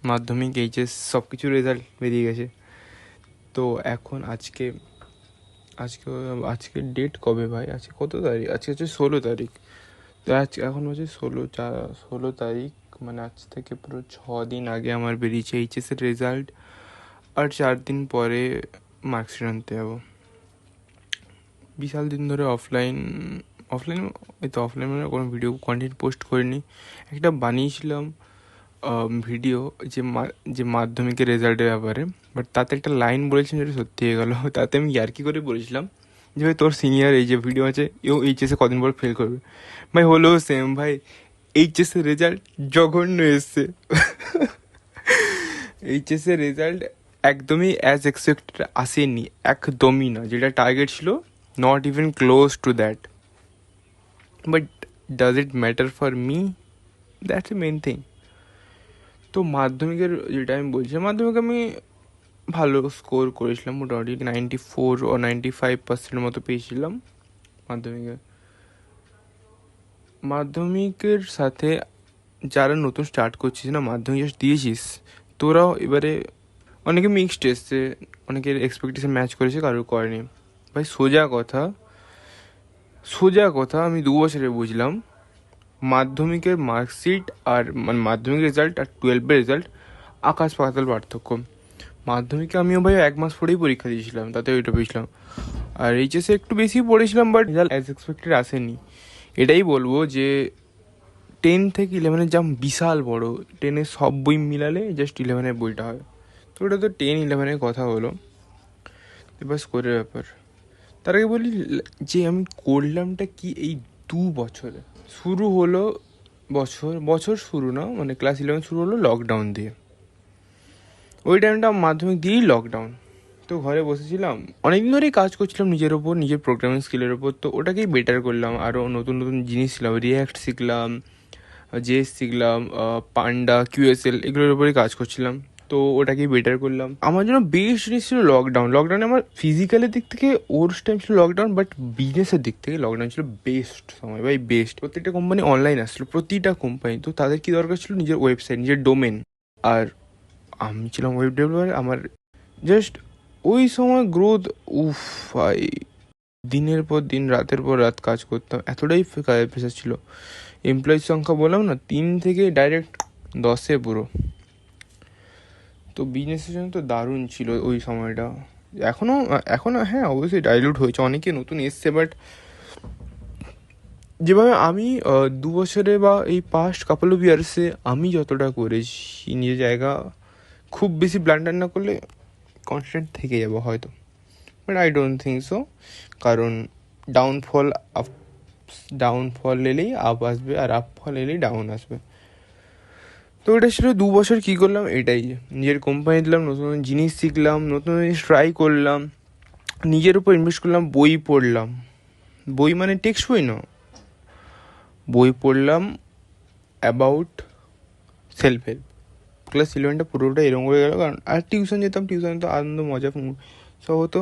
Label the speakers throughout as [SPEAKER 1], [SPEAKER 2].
[SPEAKER 1] মাধ্যমিক এইচএস সব কিছু রেজাল্ট বেরিয়ে গেছে। তো এখন আজকে আজকে আজকে ডেট কবে ভাই? আজকে কত তারিখ? আজকে হচ্ছে 16 তারিখ। তো এখন হচ্ছে 16 তারিখ, মানে আজ থেকে পুরো 6 দিন আগে আমার বেরিয়েছে এইচএসের রেজাল্ট। আর 4 দিন পরে মার্কশিট আনতে যাবো। বিশাল দিন ধরে অফলাইন মানে কোনো ভিডিও কন্টেন্ট পোস্ট করিনি। একটা বানিয়েছিলাম ভিডিও যে মাধ্যমিকের রেজাল্টের ব্যাপারে, বাট তাতে একটা লাইন বলেছিলাম যেটা সত্যি হয়ে গেলো। তাতে আমি ইয়ার্কি করে বলেছিলাম যে ভাই তোর সিনিয়র এই যে ভিডিও আছে ও এইচএসে কদিন পর ফেল করবে। ভাই হলো সেম ভাই, এইচএসের রেজাল্ট জঘন্য এসছে। এইচএসের রেজাল্ট একদমই অ্যাজ এক্সপেক্টেড আসেনি, একদমই না। যেটা টার্গেট ছিল, not even close to that. But does it matter for me? That's a main thing. তো মাধ্যমিকের যেটা আমি বলছি, মাধ্যমিক আমি ভালো স্কোর করেছিলাম, মোটামুটি 94 ও 95% মতো পেয়েছিলাম মাধ্যমিকের সাথে যারা নতুন স্টার্ট করছিস না, মাধ্যমিক জাস্ট দিয়েছিস, তোরাও এবারে অনেকে মিক্সড এসছে, অনেকের এক্সপেকটেশন ম্যাচ করেছে, কারোর করেনি। ভাই সোজা কথা আমি 2 বছরে বুঝলাম মাধ্যমিকের মার্কশিট আর মানে মাধ্যমিক রেজাল্ট আর 12-এর রেজাল্ট আকাশ পাতাল পার্থক্য। মাধ্যমিকে আমিও ভাই 1 মাস পরেই পরীক্ষা দিয়েছিলাম, তাতে ওইটা পেয়েছিলাম। আর এইচএসে একটু বেশি পড়েছিলাম, বাট রেজাল্ট অ্যাজ এক্সপেক্টেড আসেনি। এটাই বলবো যে 10 থেকে 11-এর জাম বিশাল বড়। 10-এর সব বই মিলালে জাস্ট 11-এর বইটা হয়। তো ওটা তো 10-11-এর কথা হলো, এবার স্কোরের ব্যাপার। তার আগে বলি যে আমি করলামটা কি এই 2 বছরে। শুরু হলো বছর শুরু না, মানে ক্লাস 11 শুরু হলো লকডাউন দিয়ে। ওই টাইমটা মাধ্যমিক দিয়েই লকডাউন। তো ঘরে বসেছিলাম, অনেকদিন ধরেই কাজ করছিলাম নিজের ওপর, নিজের প্রোগ্রামিং স্কিলের ওপর। তো ওটাকেই বেটার করলাম, আরও নতুন নতুন জিনিস শিখলাম, রিয়্যাক্ট শিখলাম, জেএস শিখলাম, পান্ডা, কিউএসএল, এগুলোর উপরেই কাজ করছিলাম। তো ওটাকেই বেটার করলাম। আমার জন্য বেস্ট জিনিস ছিল লকডাউনে আমার ফিজিক্যালের দিক থেকে ওর টাইম ছিল লকডাউন, বাট বিজনেসের দিক থেকে লকডাউন ছিল বেস্ট সময় ভাই, বেস্ট। প্রত্যেকটা কোম্পানি অনলাইন আসলো, প্রতিটা কোম্পানি। তো তাদের কি দরকার ছিল? নিজের ওয়েবসাইট, নিজের ডোমেন। আর আমি ছিলাম ওয়েব ডেভেলপার। আমার জাস্ট ওই সময় গ্রোথ, উফ ভাই, দিনের পর দিন, রাতের পর রাত কাজ করতাম, এতটাই কাজের প্রেশার ছিল। এমপ্লয়ির সংখ্যা বললাম না, 3 থেকে ডাইরেক্ট 10-এ পুরো। তো বিজনেসের জন্য তো দারুণ ছিল ওই সময়টা। এখনও হ্যাঁ অবশ্যই ডাইলুট হয়েছে, অনেকে নতুন এসছে, বাট যেভাবে আমি 2 বছরে বা এই পাস্ট কাপল অফ ইয়ার্সে আমি যতটা করেছি নিজের জায়গা, খুব বেশি ব্লান্ডার না করলে কনস্ট্যান্ট থেকে যাবো হয়তো, but I don't think so. কারণ ডাউনফল এলেই আপ আসবে, আর আপফল এলেই ডাউন আসবে। তো এটা ছিল 2 বছর কী করলাম, এটাই। নিজের কোম্পানি দিলাম, নতুন নতুন জিনিস শিখলাম, নতুন জিনিস ট্রাই করলাম, নিজের উপর ইনভেস্ট করলাম, বই পড়লাম। বই মানে টেক্সট বই না, বই পড়লাম অ্যাবাউট সেলফ হেল্প। ক্লাস 11টা পুরোটা এরকম হয়ে গেল। কারণ আর টিউশন যেতাম, টিউশনে তো আনন্দ মজা সব হতো,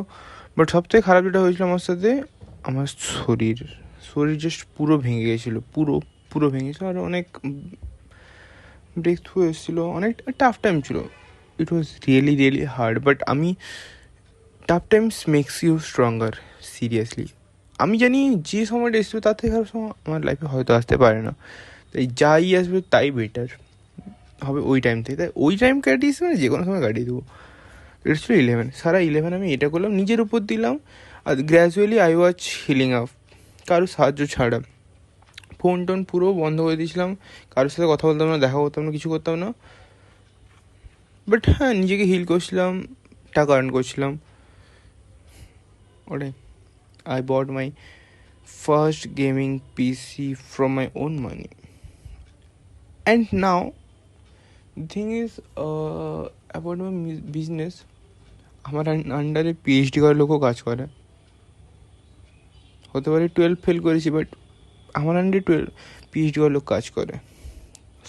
[SPEAKER 1] বাট সবথেকে খারাপ যেটা হয়েছিল আমার সাথে, আমার শরীর জাস্ট পুরো ভেঙে গেছিলো, পুরো ভেঙেছিলো। আর অনেক ব্রেক থ্রু এসেছিলো, অনেক টাফ টাইম ছিল। It was really really hard, but tough times makes you stronger, seriously. আমি জানি যে সময়টা এসেছিলো তার থেকে খারাপ সময় আমার লাইফে হয়তো আসতে পারে না, তাই যাই আসবে তাই বেটার হবে ওই টাইম থেকে। তাই ওই টাইম কাটিয়েছি, মানে যে কোনো সময় কাটিয়ে দেবো। এটা ছিল 11, সারা 11 আমি এটা করলাম, নিজের উপর দিলাম। আর gradually I was healing up, কারোর সাহায্য ছাড়া। ফোন টোন পুরো বন্ধ করে দিয়েছিলাম, কারোর সাথে কথা বলতাম না, দেখা করতাম না, কিছু করতাম না। বাট হ্যাঁ, নিজেকে হিল করছিলাম, টাকা আর্ন করছিলাম। ওটাই। I bought my first gaming PC from my own money. And now thing is about my business. আমার আন্ডারে পিএইচডি করার লোকও কাজ করে। হতে পারে 12 ফেল করেছি, বাট আমার আন্ডারে পিএইচডি করার লোক কাজ করে।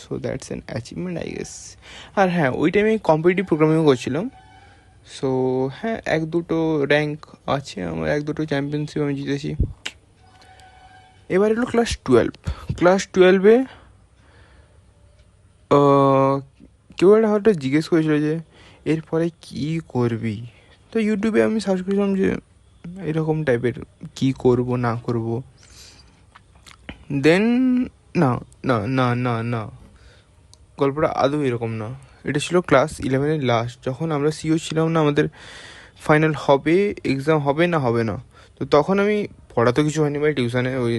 [SPEAKER 1] So that's an achievement I guess. আর হ্যাঁ, ওই টাইমে কম্পিটিটিভ প্রোগ্রামিংও করছিলাম। সো হ্যাঁ, 1-2 র্যাঙ্ক আছে আমার, 1-2 চ্যাম্পিয়নশিপ আমি জিতেছি। এবার এলো ক্লাস 12। ক্লাস 12-এ কেউ একটা হয়তো জিজ্ঞেস করেছিল যে এরপরে কী করবি, তো ইউটিউবে আমি সার্চ করেছিলাম যে এরকম টাইপের কী করব না করব। দেন না না না না না, গল্পটা আদৌ এরকম না। এটা ছিল ক্লাস 11-এর লাস্ট, যখন আমরা সিও ছিলাম না আমাদের ফাইনাল হবে, এক্সাম হবে না হবে না। তো তখন আমি, পড়া তো কিছু হয়নি ভাই টিউশনে, ওই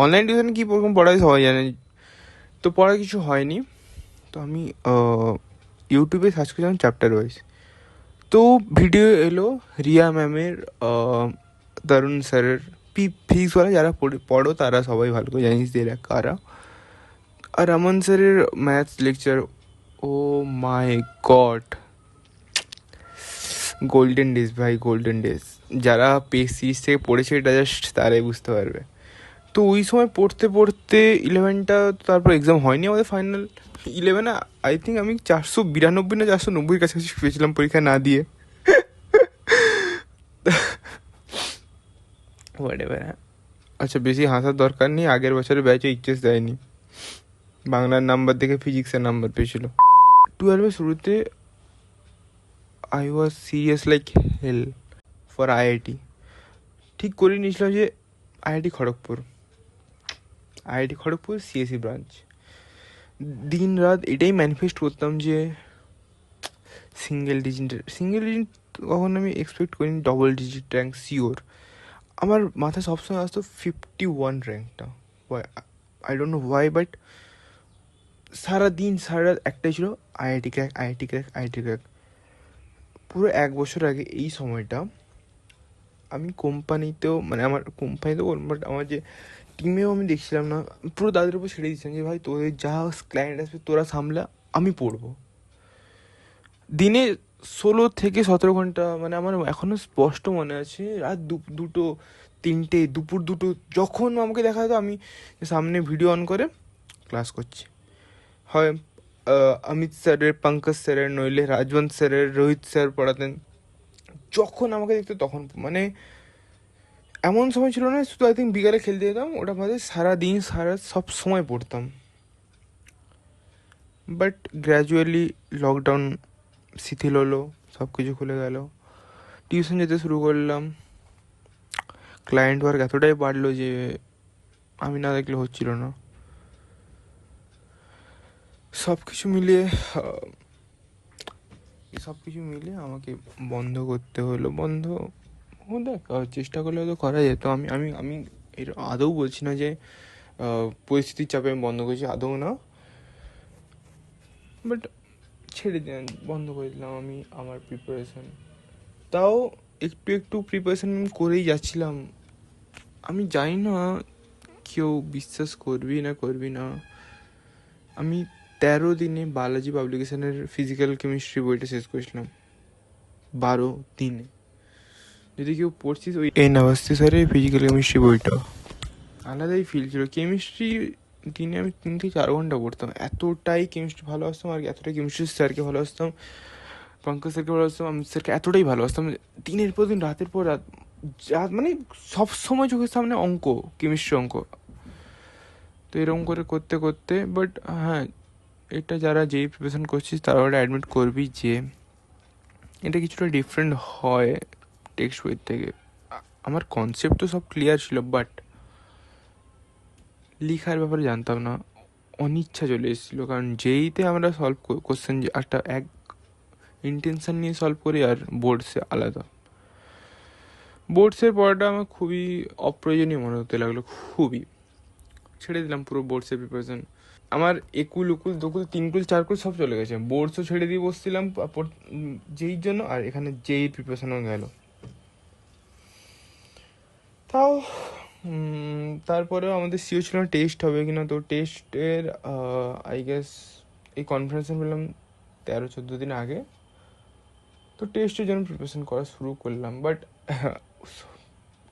[SPEAKER 1] অনলাইন টিউশনে কী রকম পড়াই সবাই জানে, তো পড়া কিছু হয়নি। তো আমি ইউটিউবে সার্চ করেছিলাম চ্যাপ্টার ওয়াইজ, তো ভিডিও এলো রিয়া ম্যামের, তরুণ স্যারের, ফিজিক্সওয়ালা যারা পড়ো তারা সবাই ভালো করে জানিস যে এরা কারা, আর রমন স্যারের ম্যাথস লেকচার। ও মাই গড, গোল্ডেন ডেজ ভাই, গোল্ডেন ডেজ। যারা সিরিজ থেকে পড়েছে এটা জাস্ট তারাই বুঝতে পারবে। তো ওই সময় পড়তে পড়তে 11টা, তারপর এক্সাম হয়নি আমাদের ফাইনাল। 11 আই থিঙ্ক আমি 492 না 490 কাছাকাছি পেয়েছিলাম পরীক্ষা না দিয়ে। হ্যাঁ, আচ্ছা বেশি হাসার দরকার নেই, আগের বছরের ব্যাচে এইচএস দেয়নি, বাংলার নাম্বার দেখে ফিজিক্সের নাম্বার পেয়েছিল। 12-এর শুরুতে I was serious like hell for IIT. ঠিক করে নিয়েছিলাম যে আইআইটি খড়গপুর সিএসি ব্রাঞ্চ। দিন রাত এটাই ম্যানিফেস্ট করতাম যে সিঙ্গেল ডিজিট কখন আমি এক্সপেক্ট করিনি, ডবল ডিজিট র্যাঙ্ক শিওর। আমার মাথায় সবসময় আসতো 51 র্যাঙ্কটা, I don't know why, but সারাদিন সারা রাত একটাই ছিল IIT crack, IIT crack, IIT crack. পুরো 1 বছর আগে এই সময়টা আমি কোম্পানিতেও, মানে আমার কোম্পানিতেও, বাট আমার যে টিমেও আমি দেখছিলাম না, পুরো তাদের উপর ছেড়ে দিচ্ছিলাম যে ভাই তোদের যা ক্লায়েন্ট আসবে তোরা সামলা, আমি পড়বো। দিনে 16 থেকে 17 ঘন্টা, মানে আমার এখনও স্পষ্ট মনে আছে, রাত 2টো 3টে, দুপুর 2টো, যখন আমাকে দেখা যেত আমি সামনে ভিডিও অন করে ক্লাস করছি। হয় অমিত স্যারের, পঙ্কজ স্যারের, নইলে রাজবন্ত স্যারের, রোহিত স্যার পড়াতেন, যখন আমাকে দেখতো তখন, মানে এমন সময় ছিল না শুধু আই থিঙ্ক বিকালে খেলতে যেতাম, ওটা বাদে সারাদিন সারা সব সময় পড়তাম। বাট গ্র্যাজুয়ালি লকডাউন শিথিল হলো, সব কিছু খুলে গেল, টিউশন যেতে শুরু করলাম, ক্লায়েন্ট ওয়ার্ক এতটাই বাড়লো যে আমি না দেখলে হচ্ছিল না। সব কিছু মিলিয়ে আমাকে বন্ধ করতে হলো। দেখ, চেষ্টা করলে হয়তো করা যেত। আমি আমি আমি এর আদৌ বলছি না যে পরিস্থিতির চাপে আমি বন্ধ করেছি, আদৌ না, বাট ছেড়ে দিলাম, বন্ধ করে দিলাম আমি আমার প্রিপারেশান। তাও একটু একটু প্রিপারেশান আমি করেই যাচ্ছিলাম। আমি জানি না কেউ বিশ্বাস করবি না, আমি 13 দিনে বালাজি পাবলিকেশনের ফিজিক্যাল কেমিস্ট্রি বইটা শেষ করেছিলাম, 12 দিনে। যদি কেউ পড়ছিস ওই এন আওয়াস্তি স্যারের ফিজিক্যাল কেমিস্ট্রি বইটা, আলাদাই ফিল ছিল। কেমিস্ট্রি দিনে আমি 3 থেকে 4 ঘন্টা পড়তাম, এতটাই কেমিস্ট্রি ভালোবাসতাম, আর এতটাই কেমিস্ট্রি স্যারকে ভালোবাসতাম, পঙ্কজ স্যারকে ভালোবাসতাম, অমিত স্যারকে এতটাই ভালোবাসতাম, দিনের পর দিন, রাতের পর রাত, মানে সব সময় চোখের সামনে অঙ্ক, কেমিস্ট্রি অঙ্ক। তো এরকম করে করতে করতে, বাট হ্যাঁ, এটা যারা যেই প্রিপারেশন করছিস তারা ওটা অ্যাডমিট করবি যে এটা কিছুটা ডিফারেন্ট হয় টেক্সট বইয়ের থেকে। আমার কনসেপ্ট তো সব ক্লিয়ার ছিল, বাট লেখার ব্যাপারে জানতাম না, অনিচ্ছা চলে এসেছিলো। কারণ যেইতে আমরা সলভ কোশ্চেন একটা এক ইন্টেনশন নিয়ে সলভ করি, আর বোর্ডসে আলাদা। বোর্ডসের পড়াটা আমার খুবই অপ্রয়োজনীয় মনে হতে লাগলো, খুবই ছেড়ে দিলাম পুরো বোর্ডসের প্রিপারেশন। আমার একুল উকুল দুকুল তিনকুল চারকুল সব চলে গেছে, বোর্ডসও ছেড়ে দিয়ে বসছিলাম যেই জন্য, আর এখানে যেই প্রিপারেশনও গেল। তাও তারপরেও আমাদের সিও ছিল না টেস্ট হবে কিনা, তো টেস্টের আই গেস এই কনফারেন্সে পেলাম 13-14 দিন আগে। তো টেস্টের জন্য প্রিপারেশন করা শুরু করলাম, বাট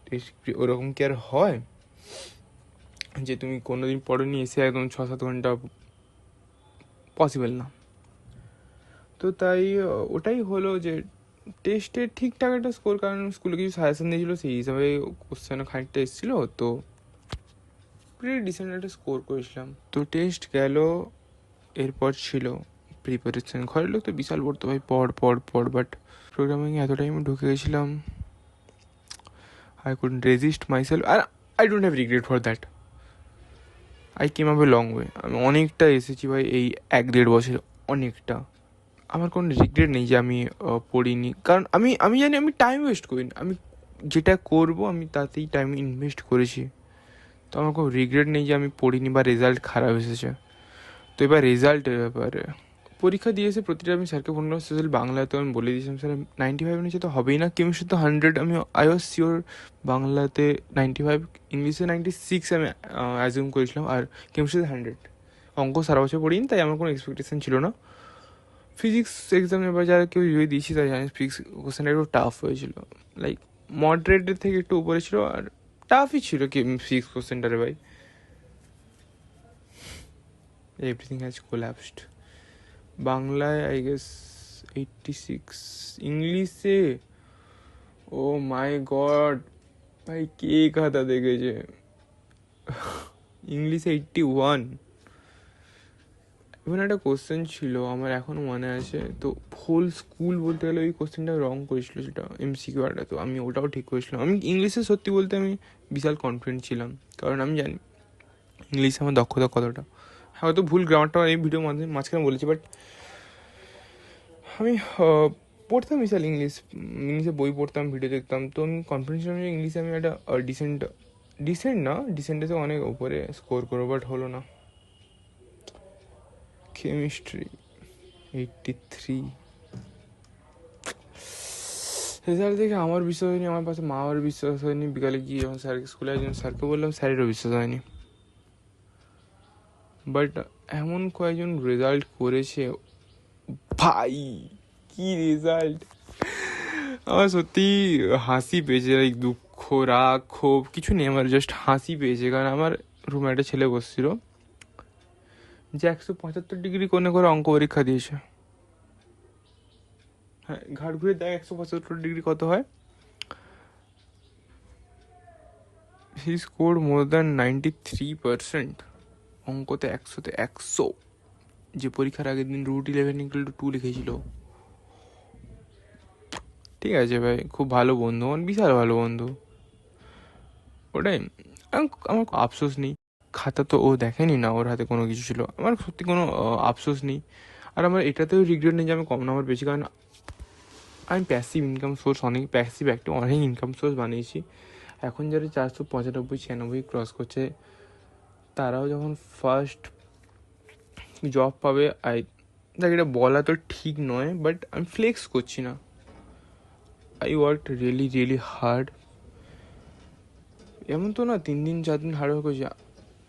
[SPEAKER 1] টেস্ট ওরকম কি আর হয় যে তুমি কোনো দিন পড়োনি এসে একদম 6-7 ঘন্টা, পসিবল না। তো তাই ওটাই হলো যে টেস্টে ঠিকঠাক একটা স্কোর, কারণ স্কুলে কিছু সাজেশন দিয়েছিলো সেই হিসাবে কোশ্চেনও খানিকটা এসেছিলো, তো প্রিটি ডিসেন্ট একটা স্কোর করেছিলাম। তো টেস্ট গেল, এরপর ছিল প্রিপারেশন। ঘরের লোক তো বিশাল পড়তো ভাই, পড়, বাট প্রোগ্রামিং এতটাই আমি ঢুকে গেছিলাম, I couldn't resist myself, আর I don't have regret for that. I came up a long way. আমি অনেকটা এসেছি ভাই এই 1-1.5 বছরে, অনেকটা। আমার কোনো রিগ্রেট নেই যে আমি পড়িনি, কারণ আমি জানি আমি টাইম ওয়েস্ট করিনি। আমি যেটা করবো আমি তাতেই টাইম ইনভেস্ট করেছি। তো আমার কোনো রিগ্রেট নেই যে আমি পড়িনি বা রেজাল্ট খারাপ এসেছে। তো এবার রেজাল্টের ব্যাপারে, পরীক্ষা দিয়েছে প্রতিটা, আমি স্যারকে ফোন করলাম, স্পেশাল বাংলাতে আমি বলে দিয়েছিলাম স্যার 95 নিচে তো হবেই না, কেমিস্ট্রি তো 100, আমি আই ওয়াজ শিওর। বাংলাতে 95, ইংলিশে 96 আমি অ্যাজিউম করেছিলাম, আর কেমিস্ট্রিতে 100। অঙ্ক সারা বছর পড়িনি, তাই আমার কোনো এক্সপেকটেশন ছিল না। ফিজিক্স এক্সামে এবার যারা কেউ যদি দিয়েছি তাই জানি ফিজিক্স কোশ্চেনটা একটু টাফ হয়েছিল, লাইক মডারেটের থেকে একটু উপরে ছিল, আর টাফই ছিল কি ফিজিক্স কোশ্চেনটারে ভাই। Everything has collapsed. বাংলায় আই গেস 86, ইংলিশে ও মাই গড ভাই, কে খাতা দেখেছে, ইংলিশে 81। এবার একটা কোশ্চেন ছিল আমার এখনও মনে আছে, তো হোল স্কুল বলতে গেলে ওই কোশ্চেনটা রং করেছিল, সেটা এমসিকিউ একটা, তো আমি ওটাও ঠিক করেছিলাম। আমি ইংলিশে সত্যি বলতে আমি বিশাল কনফিডেন্ট ছিলাম, কারণ আমি জানি ইংলিশে আমার দক্ষতা কতটা। হয়তো ভুল গ্রামারটা এই ভিডিও মাঝখানে বলেছি, বাট আমি পড়তাম বিশাল ইংলিশে বই পড়তাম, ভিডিও দেখতাম, তো আমি কনফিডেন্স ছিলাম যে ইংলিশে আমি একটা ডিসেন্টেসে অনেক উপরে স্কোর করবো, বাট হলো না। কেমিস্ট্রি 83। রেজাল্ট দেখে আমার বিশ্বাস হয়নি, আমার পাশে মা বাবার বিশ্বাস হয়নি। বিকালে গিয়ে যখন স্যারকে স্কুলে একজন স্যারকে বললাম, স্যারেরও বিশ্বাস হয়নি। বাট এমন কয়েকজন রেজাল্ট করেছে ভাই, কি রেজাল্ট! আমার সত্যি হাসি পেয়েছে, লাইক দুঃখ, রাগ, ক্ষোভ কিছু নেই, আমার জাস্ট হাসি পেয়েছে। কারণ আমার রুমে একটা ছেলে বসছিল যে 175 ডিগ্রি কোণে করে অঙ্ক পরীক্ষা দিয়েছে। হ্যাঁ, ঘাট ঘুরে দেখ 175 ডিগ্রি কত হয়। He score more than 93%। অঙ্কতে 100-তে 100। যে পরীক্ষার আগের দিন রুট 11=2 লিখেছিল। ঠিক আছে ভাই, খুব ভালো বন্ধু, আমার বিশাল ভালো বন্ধু। ওটাই আমার আফসোস নেই। খাতা তো ও দেখেনি না, ওর হাতে কোনো কিছু ছিল, আমার সত্যি কোনো আফসোস নেই। আর আমার এটাতেও রিগ্রেট নেই যে আমি কম নাম্বার পেয়েছি, কারণ আমি প্যাসিভ ইনকাম সোর্স, অনেক ইনকাম সোর্স বানিয়েছি। এখন যারা 495-96 ক্রস করছে, তারাও যখন ফার্স্ট জব পাবে, দেখ এটা বলা তো ঠিক নয়, বাট আমি ফ্লেক্স করছি না। I work really hard. এমন তো না 3 দিন 4 দিন হার্ড ওয়ার্ক করছি।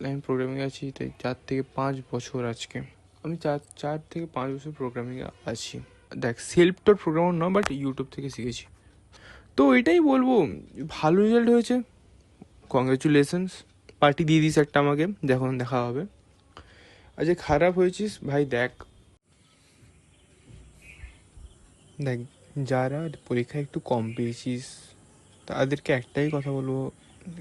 [SPEAKER 1] আমি প্রোগ্রামিংয়ে আছি তাই 4 থেকে 5 বছর আজকে, আমি 4 থেকে 5 বছর প্রোগ্রামিংয়ে আছি। দেখ সেলফ টোর প্রোগ্রামার না, বাট ইউটিউব থেকে শিখেছি। তো এটাই বলবো, ভালো রেজাল্ট হয়েছে, কংগ্রেচুলেশনস। পার্টি দিয়ে দিস একটা আমাকে, যখন দেখা হবে। আর যে খারাপ হয়েছিস ভাই, দেখ দেখ যারা পরীক্ষায় একটু কম পেয়েছিস তাদেরকে একটাই কথা বলবো,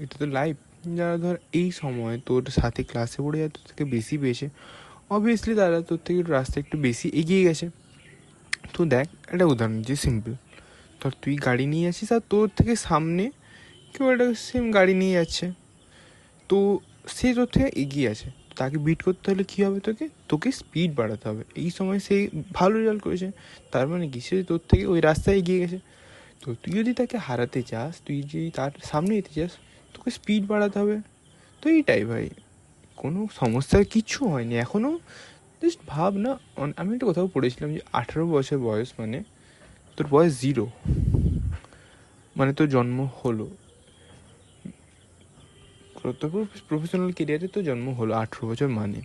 [SPEAKER 1] এটা তো লাইফ। যারা ধর এই সময় তোর সাথে ক্লাসে পড়ে যায়, তোর থেকে বেশি পেয়েছে, অবভিয়াসলি তারা তোর থেকে রাস্তা একটু বেশি এগিয়ে গেছে। তো দেখ একটা উদাহরণ যে সিম্পল, ধর তুই গাড়ি নিয়ে যাচ্ছিস আর তোর থেকে সামনে কেউ একটা সেম গাড়ি নিয়ে যাচ্ছে, তো সে তোর থেকে এগিয়ে আছে। তাকে বিট করতে হলে কী হবে, তোকে স্পিড বাড়াতে হবে। এই সময় সে ভালো রেজাল্ট করেছে, তার মানে কি সে তোর থেকে ওই রাস্তায় এগিয়ে গেছে। তো তুই যদি তাকে হারাতে চাস, তুই যদি তার সামনে যেতে চাস, তোকে স্পিড বাড়াতে হবে। তো এইটাই ভাই, কোনো সমস্যার কিচ্ছু হয়নি এখনও। জাস্ট ভাব না, আমি একটা কোথাও পড়েছিলাম যে 18 বছর বয়স মানে তোর বয়স 0, মানে তোর জন্ম হলো, প্রফেশনাল কেরিয়ারে তো জন্ম হলো 18 বছর মানে।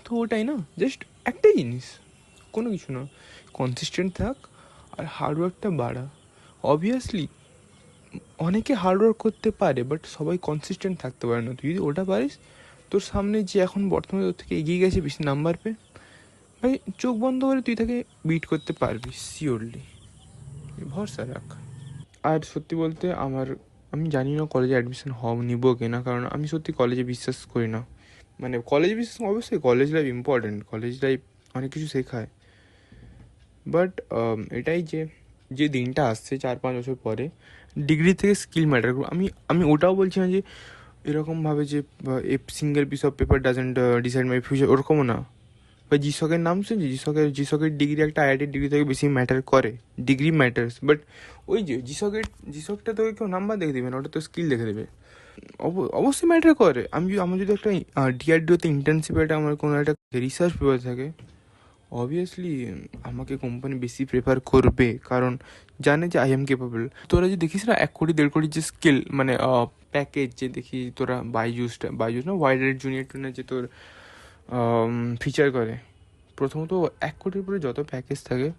[SPEAKER 1] তো ওটাই না, জাস্ট একটাই জিনিস, কোনো কিছু না, কনসিস্টেন্ট থাক আর হার্ডওয়ার্কটা বাড়া। অবভিয়াসলি অনেকে হার্ডওয়ার্ক করতে পারে, বাট সবাই কনসিস্টেন্ট থাকতে পারে না। তুই যদি ওটা পারিস, তোর সামনে যে এখন বর্তমানে তোর থেকে এগিয়ে গেছে বেশি নাম্বার পেয়ে, ভাই চোখ বন্ধ করে তুই তাকে বিট করতে পারবি শিওরলি, ভরসা রাখ। আর সত্যি বলতে আমি জানি না কলেজে অ্যাডমিশন নিব কি না, কারণ আমি সত্যি কলেজে বিশ্বাস করি না। মানে কলেজ অবশ্যই college life important, college life অনেক কিছু শেখায়, বাট এটাই যে যে দিনটা আসছে 4-5 বছর পরে ডিগ্রি থেকে স্কিল ম্যাটার করবে। আমি আমি ওটাও বলছি না যে এরকমভাবে যে single piece of paper doesn't decide my future, ওরকমও না। বা জিসকের নাম শুনছি, জিসকের ডিগ্রি একটা আইআইটির ডিগ্রি থেকে বেশি ম্যাটার করে, ডিগ্রি ম্যাটার্স, বাট ওই যে জিসকটা তোকে কেউ নাম্বার দেখে দেবে না, ওটা তো স্কিল দেখে দেবে। অবশ্যই ম্যাটার করে। আমার যদি একটা ডিআরডিওতে ইন্টার্নশিপে আমার কোনো একটা রিসার্চ পেপার থাকে, অবভিয়াসলি আমাকে কোম্পানি বেশি প্রেফার করবে, কারণ জানে যে আই এম কেপেবল। তোরা যে দেখিস না 1 কোটি 1.5 কোটি যে স্কিল মানে প্যাকেজ যে দেখি তোরা বাইজুস না ওয়াইডার জুনিয়র টুনিয়র যে তোর ফিচার করে, প্রথমত 1 কোটির উপরে যত প্যাকেজ থাকে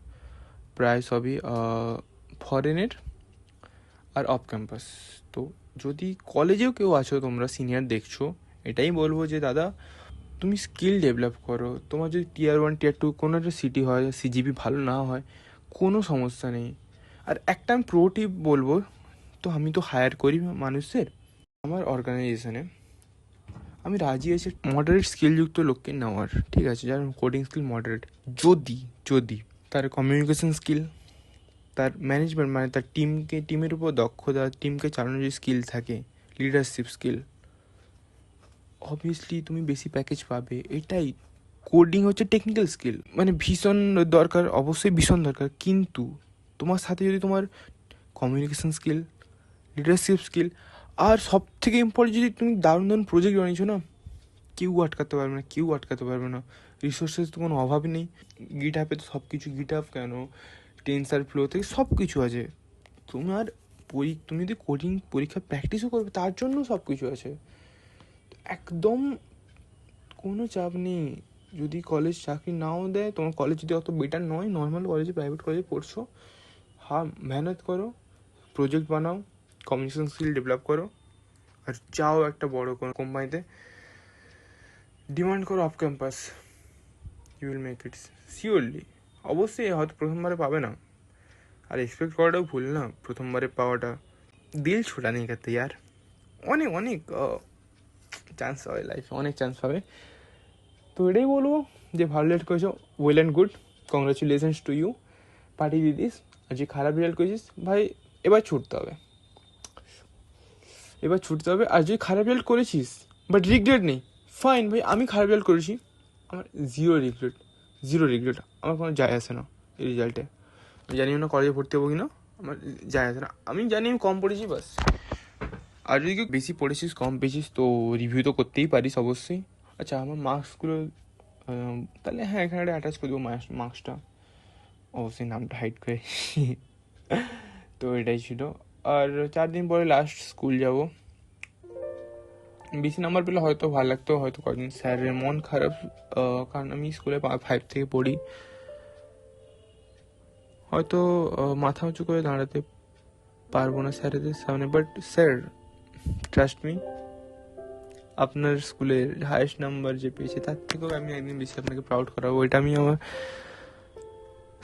[SPEAKER 1] প্রায় সবই ফরেনের আর অফ ক্যাম্পাস। তো যদি কলেজেও কেউ আছো তোমরা সিনিয়র দেখছো, এটাই বলবো যে দাদা তুমি স্কিল ডেভেলপ করো। তোমার যদি টিয়ার 1 টিয়ার 2 কোনো একটা সিটি হয়, সিজিপি ভালো না হয়, কোনো সমস্যা নেই। আর একটা আমি প্রো টিপ বলবো, তো আমি তো হায়ার করি মানুষের আমার অর্গানাইজেশনে, আমি রাজি আছি মডারেট স্কিলযুক্ত লোককে নেওয়ার, ঠিক আছে, যার কোডিং স্কিল মডারেট, যদি তার কমিউনিকেশন স্কিল, তার ম্যানেজমেন্ট মানে তার টিমের উপর দক্ষতা, টিমকে চালানোর যে স্কিল থাকে, লিডারশিপ স্কিল, অবভিয়াসলি তুমি বেশি প্যাকেজ পাবে। এটাই কোডিং হচ্ছে টেকনিক্যাল স্কিল, মানে ভীষণ দরকার, অবশ্যই ভীষণ দরকার, কিন্তু তোমার সাথে যদি তোমার কমিউনিকেশন স্কিল, লিডারশিপ স্কিল, আর সব থেকে ইম্পর্টেন্ট যদি তুমি দারুণ দারুণ প্রজেক্ট বানিয়েছো না, কেউ আটকাতে পারবে না। রিসোর্সেস তো কোনো অভাব নেই, গিট হাবে তো সব কিছু, গিট হাব কেন, টেন্সার ফ্লো থেকে সব কিছু আছে। তোমার তুমি যদি কোডিং পরীক্ষা প্র্যাকটিসও করবে, তার জন্য সব কিছু আছে, একদম কোনো চাপ নেই। যদি কলেজ চাকরি নাও দেয়, তোমার কলেজ যদি অত বেটার নয়, নর্মাল কলেজে, প্রাইভেট কলেজে পড়ছো, মেহনত করো, প্রজেক্ট বানাও, কমিউনিকেশন স্কিল ডেভেলপ করো, আর যাও একটা বড় কোনো কোম্পানিতে ডিমান্ড করো off campus, you will make it surely. অবশ্যই হয়তো প্রথমবারে পাবে না, আর এক্সপেক্ট করাটাও ভুল না প্রথমবারে পাওয়াটা। দিল ছোটা নেই করতে ইয়ার, অনেক অনেক চান্স পাবে লাইফে, অনেক চান্স পাবে। তো এটাই বলবো যে ভালো রেজাল্ট করেছো, well and good, congratulations to you, party দিদিস। আর যে খারাপ রেজাল্ট করেছিস ভাই, এবার ছুটতে হবে। আর যদি খারাপ রেজাল্ট করেছিস বাট রিগ্রেট নেই, ফাইন ভাই, আমি খারাপ রেজাল্ট করেছি, আমার জিরো রিগ্রেট, আমার কোনো যায় আসে না এই রেজাল্টে। আমি জানি না কলেজে ভর্তি হবো কি না, আমার যায় আসে না, আমি জানি আমি কম পড়েছি বাস। আর যদি কেউ বেশি পড়েছিস, কম পেয়েছিস, তো রিভিউ তো করতেই পারিস অবশ্যই। আচ্ছা, আমার মার্কসগুলো তাহলে হ্যাঁ এখানে একটা অ্যাটাচ করে দেবো মার্কসটা, অবশ্যই নামটা হাইড করে। তো এটাই ছিল। আর 4 দিন পরে লাস্ট স্কুল যাব, বেশি নাম্বার পেলে হয়তো ভালো লাগতো, হয়তো কদিন স্যারের মন খারাপ, কারণ আমি স্কুলে 5 থেকে পড়ি, হয়তো মাথা উঁচু করে দাঁড়াতে পারবো না স্যারেদের সামনে, বাট স্যার ট্রাস্ট মি, আপনার স্কুলের হায়েস্ট নাম্বার যে পেয়েছে তার থেকেও আমি একদিন বেশি আপনাকে প্রাউড করাবো, এটা আমি আমার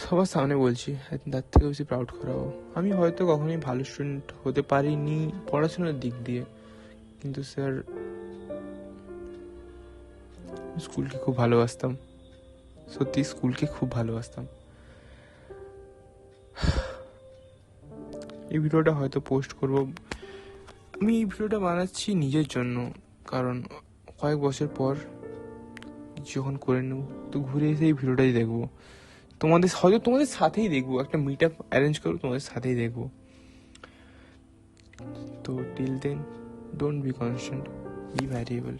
[SPEAKER 1] সবার সামনে বলছি, তার থেকেও বেশি প্রাউড করাবো। আমি হয়তো কখনোই ভালো স্টুডেন্ট হতে পারিনি পড়াশোনার দিক দিয়ে, কিন্তু স্যার স্কুলকে খুব ভালোবাসতাম, সত্যি স্কুলকে খুব ভালোবাসতাম। এই ভিডিওটা হয়তো পোস্ট করব, আমি এই ভিডিওটা বানাচ্ছি নিজের জন্য, কারণ কয়েক বছর পর যখন করে নেব, তো ঘুরে এসে এই ভিডিওটাই দেখবো, তোমাদের সাথেই দেখবো, একটা মিট আপ অ্যারেঞ্জ করবো, তোমাদের সাথেই দেখবো। তো till then, don't be constant, be variable.